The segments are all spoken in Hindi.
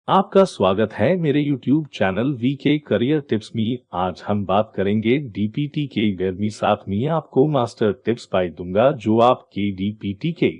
आपका स्वागत है मेरे YouTube channel VK career tips में। आज हम बात करेंगे डीपीटी के गर्मी साथ में आपको मास्टर टिप्स बाय दूंगा जो आपके डीपीटी के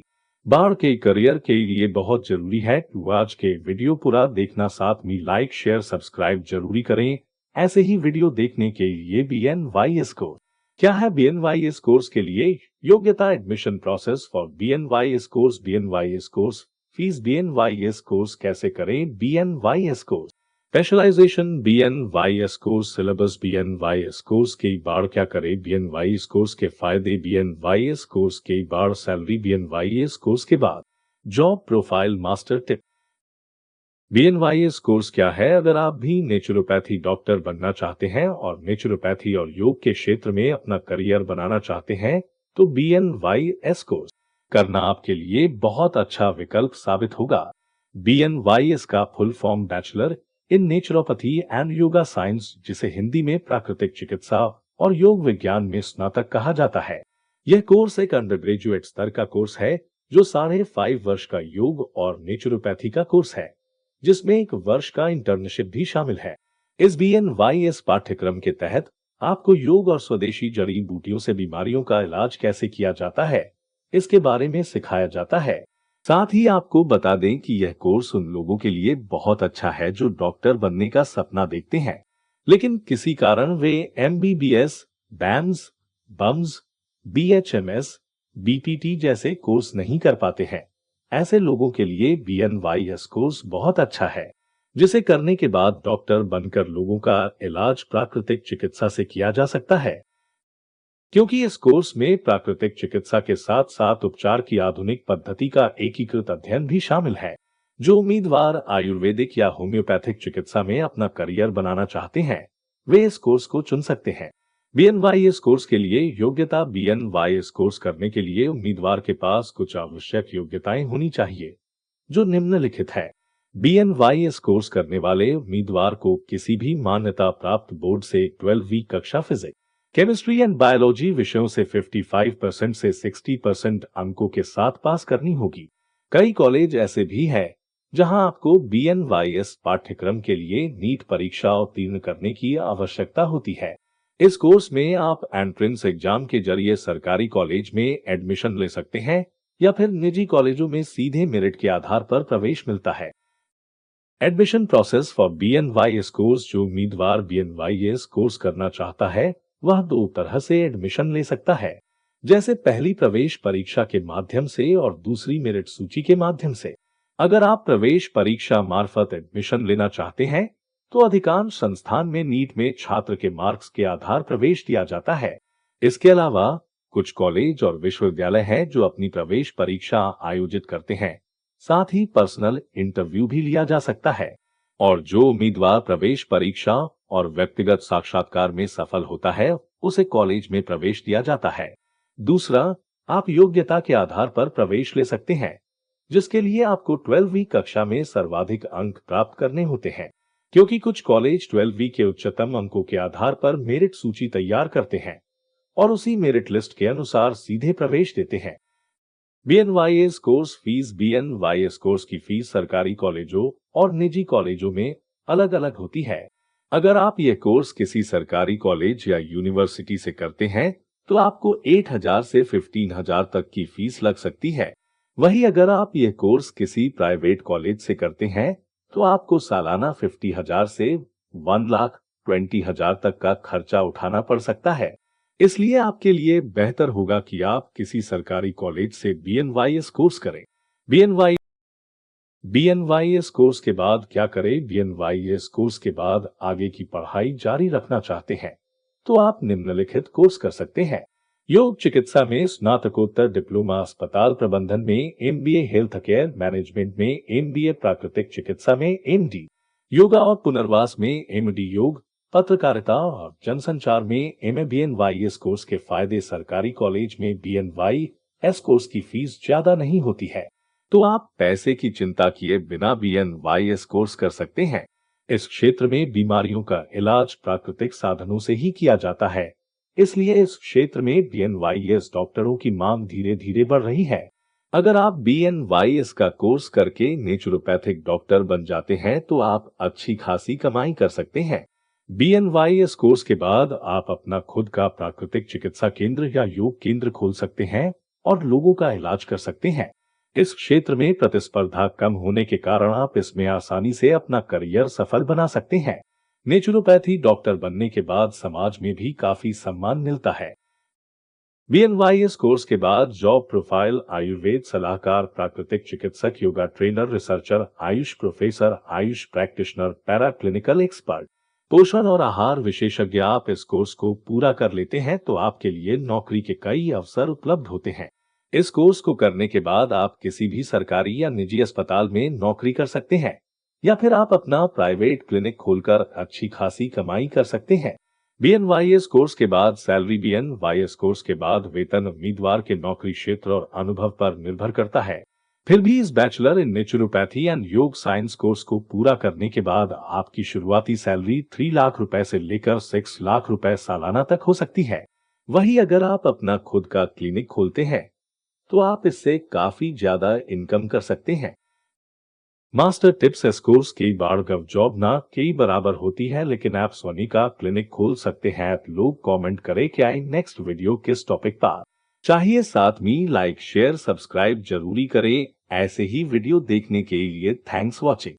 बाढ़ के करियर के लिए बहुत जरूरी है। तो आज के वीडियो पूरा देखना, साथ में लाइक शेयर सब्सक्राइब जरूरी करें। ऐसे ही वीडियो देखने के लिए BNYS कोर्स क्या है? BNYS कोर्स के लिए योग्यता, admission process for BNYS course, BNYS course fees, BNYS course कैसे करें, BNYS course specialisation, BNYS course syllabus, BNYS course के बाढ़ क्या करें, BNYS कोर्स के फायदे, BNYS कोर्स के बाढ़ सैलरी, BNYS कोर्स के बाद job profile, master tip. BNYS course क्या है? अगर आप भी नेचुरोपैथी डॉक्टर बनना चाहते हैं और नेचुरोपैथी और योग के क्षेत्र में अपना करियर बनाना चाहते हैं तो BNYS कोर्स करना आपके लिए बहुत अच्छा विकल्प साबित होगा। BNYS का full form bachelor in naturopathy and yoga science, जिसे हिंदी में प्राकृतिक चिकित्सा और योग विज्ञान में स्नातक कहा जाता है। यह कोर्स एक अंडर ग्रेजुएट स्तर का कोर्स है जो 5.5 वर्ष का योग और नेचुरोपैथी का कोर्स है, जिसमें 1 वर्ष का इंटर्नशिप भी शामिल है। इस BNYS पाठ्यक्रम के तहत आपको योग और स्वदेशी जड़ी बूटियों से बीमारियों का इलाज कैसे किया जाता है, इसके बारे में सिखाया जाता है। साथ ही आपको बता दें कि यह कोर्स उन लोगों के लिए बहुत अच्छा है जो डॉक्टर बनने का सपना देखते हैं, लेकिन किसी कारण वे MBBS, BAMS, BUMS, BHMS, BPT जैसे कोर्स नहीं कर पाते हैं। ऐसे लोगों के लिए BNYS कोर्स बहुत अच्छा है, जिसे करने के बाद डॉक्टर बनकर लोगों का इलाज प्राकृतिक चिकित्सा से किया जा सकता है। क्योंकि इस कोर्स में प्राकृतिक चिकित्सा के साथ साथ उपचार की आधुनिक पद्धति का एकीकृत अध्ययन भी शामिल है। जो उम्मीदवार आयुर्वेदिक या होम्योपैथिक चिकित्सा में अपना करियर बनाना चाहते हैं वे इस कोर्स को चुन सकते हैं। BNYS कोर्स के लिए योग्यता, BNYS कोर्स करने के लिए उम्मीदवार के पास कुछ आवश्यक योग्यताएं होनी चाहिए जो निम्नलिखित है। BNYS कोर्स करने वाले उम्मीदवार को किसी भी मान्यता प्राप्त बोर्ड से 12वीं कक्षा फिजिक्स, केमिस्ट्री एंड बायोलॉजी विषयों से 55% से 60% अंकों के साथ पास करनी होगी। कई कॉलेज ऐसे भी हैं जहां आपको BNYS पाठ्यक्रम के लिए नीट परीक्षा उत्तीर्ण करने की आवश्यकता होती है। इस कोर्स में आप एंट्रेंस एग्जाम के जरिए सरकारी कॉलेज में एडमिशन ले सकते हैं या फिर निजी कॉलेजों में सीधे मेरिट के आधार पर प्रवेश मिलता है। Admission process for BNYS course. जो उम्मीदवार BNYS कोर्स करना चाहता है वह 2 तरह से एडमिशन ले सकता है, जैसे पहली प्रवेश परीक्षा के माध्यम से और दूसरी मेरिट सूची के माध्यम से। अगर आप प्रवेश परीक्षा मार्फत एडमिशन लेना चाहते हैं तो अधिकांश संस्थान में नीट में छात्र के मार्क्स के आधार प्रवेश दिया जाता है। इसके अलावा कुछ कॉलेज और विश्वविद्यालय हैं जो अपनी प्रवेश परीक्षा आयोजित करते हैं, साथ ही पर्सनल इंटरव्यू भी लिया जा सकता है। और जो उम्मीदवार प्रवेश परीक्षा और व्यक्तिगत साक्षात्कार में सफल होता है उसे कॉलेज में प्रवेश दिया जाता है। दूसरा, आप योग्यता के आधार पर प्रवेश ले सकते हैं, जिसके लिए आपको 12वीं कक्षा में सर्वाधिक अंक प्राप्त करने होते हैं, क्योंकि कुछ कॉलेज 12वीं के उच्चतम अंकों के आधार पर मेरिट सूची तैयार करते हैं और उसी मेरिट लिस्ट के अनुसार सीधे प्रवेश देते हैं। BNYS course fees. BNYS course की फीस सरकारी कॉलेजों और निजी कॉलेजों में अलग अलग होती है। अगर आप ये कोर्स किसी सरकारी कॉलेज या यूनिवर्सिटी से करते हैं तो आपको 8,000 से 15,000 तक की फीस लग सकती है। वहीं अगर आप ये कोर्स किसी प्राइवेट कॉलेज से करते हैं तो आपको सालाना 50,000 से 1,20,000 तक का खर्चा उठाना पड़ सकता है। इसलिए आपके लिए बेहतर होगा कि आप किसी सरकारी कॉलेज से BNYS कोर्स करें। BNYS कोर्स के बाद क्या करें? BNYS कोर्स के बाद आगे की पढ़ाई जारी रखना चाहते हैं तो आप निम्नलिखित कोर्स कर सकते हैं। योग चिकित्सा में स्नातकोत्तर डिप्लोमा, अस्पताल प्रबंधन में MBA, हेल्थ केयर मैनेजमेंट में MBA, प्राकृतिक चिकित्सा में MD, योगा और पुनर्वास में MD योग, पत्रकारिता और जनसंचार में MA। BNYS कोर्स के फायदे। सरकारी कॉलेज में BNYS कोर्स की फीस ज्यादा नहीं होती है, तो आप पैसे की चिंता किए बिना BNYS कोर्स कर सकते हैं। इस क्षेत्र में बीमारियों का इलाज प्राकृतिक साधनों से ही किया जाता है, इसलिए इस क्षेत्र में BNYS डॉक्टरों की मांग धीरे धीरे बढ़ रही है। अगर आप BNYS का कोर्स करके नेचुरोपैथिक डॉक्टर बन जाते हैं तो आप अच्छी खासी कमाई कर सकते हैं। BNYS कोर्स के बाद आप अपना खुद का प्राकृतिक चिकित्सा केंद्र या योग केंद्र खोल सकते हैं और लोगों का इलाज कर सकते हैं। इस क्षेत्र में प्रतिस्पर्धा कम होने के कारण आप इसमें आसानी से अपना करियर सफल बना सकते हैं। नेचुरोपैथी डॉक्टर बनने के बाद समाज में भी काफी सम्मान मिलता है। BNYS कोर्स के बाद जॉब प्रोफाइल: आयुर्वेद सलाहकार, प्राकृतिक चिकित्सक, yoga trainer, researcher, Ayush professor, Ayush practitioner, para clinical expert, पोषण और आहार विशेषज्ञ। आप इस कोर्स को पूरा कर लेते हैं तो आपके लिए नौकरी के कई अवसर उपलब्ध होते हैं। इस कोर्स को करने के बाद आप किसी भी सरकारी या निजी अस्पताल में नौकरी कर सकते हैं या फिर आप अपना प्राइवेट क्लिनिक खोलकर अच्छी खासी कमाई कर सकते हैं। BNYS कोर्स के बाद सैलरी: BNYS कोर्स के बाद वेतन उम्मीदवार के नौकरी क्षेत्र और अनुभव पर निर्भर करता है। फिर भी इस बैचलर इन नेचुरोपैथी एंड योग साइंस कोर्स को पूरा करने के बाद आपकी शुरुआती सैलरी 3 लाख रुपए से लेकर 6 लाख रुपए सालाना तक हो सकती है। वहीं अगर आप अपना खुद का क्लिनिक खोलते हैं तो आप इससे काफी ज्यादा इनकम कर सकते हैं। मास्टर टिप्स: इस कोर्स की बाढ़ गव जॉब ना कई बराबर होती है, लेकिन आप स्वनी का क्लिनिक खोल सकते हैं। लोग कमेंट करें क्या नेक्स्ट वीडियो किस टॉपिक पर चाहिए, साथ में लाइक शेयर सब्सक्राइब जरूरी करें। ऐसे ही वीडियो देखने के लिए थैंक्स वॉचिंग।